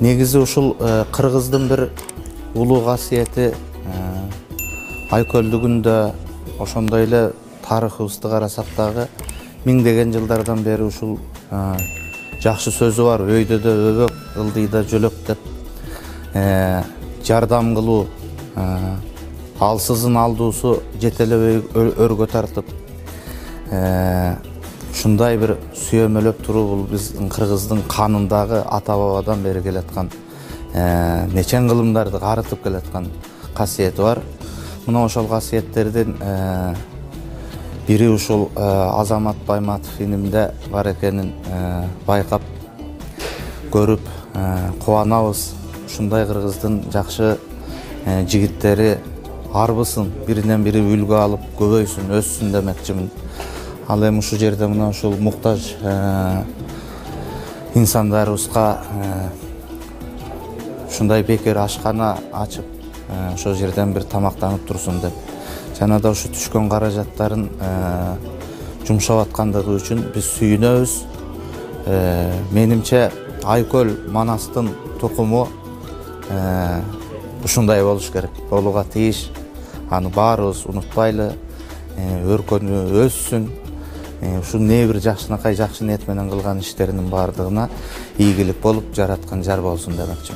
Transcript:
Негизи ушул кыргыздын бир улуу касиети айкөлдүгүндө, ошондой эле тарыхыбызды карасак дагы миңдеген жылдардан бери ушул жакшы сөзү бар. Өйдөдө өбөк, ылдыйда жөлөк деп жардам кылуу, алсызын алдуусу жетелебей өргө тартып, ушундай бир сүйөмөлөп туруу бул биздин кыргыздын канындагы ата бабадан бери келаткан нечен кылымдарды карытып келаткан касиети бар. Мына ошол касиеттердин бири ушул Азамат Байматов инимде бар экенин байкап көрүп кубанабыз. Ушундай кыргыздын жакшы жигиттери арбысын, биринен бири үлгү алып көбөйсүн, өссүн демекчимин. Ал эми ушул жерде мына ушул муктаж инсандарыбызга ушундай бекер ашкана ачып, ошол жерден бир тамактанып турсун деп, жана да ушу түшкөн каражаттарын жумшап аткандыгы үчүн биз сүйүнөбүз. Менимче Айкөл Манастын тукуму ушундай болуш керек, болууга тийиш. Аны баарыбыз унутпайлы, өркөнү, өссүн. Ушул не бир жакшынакай жакшы ниет менен кылган иштеринин баардыгына ийгилик болуп, жараткан жар болсун демекчи.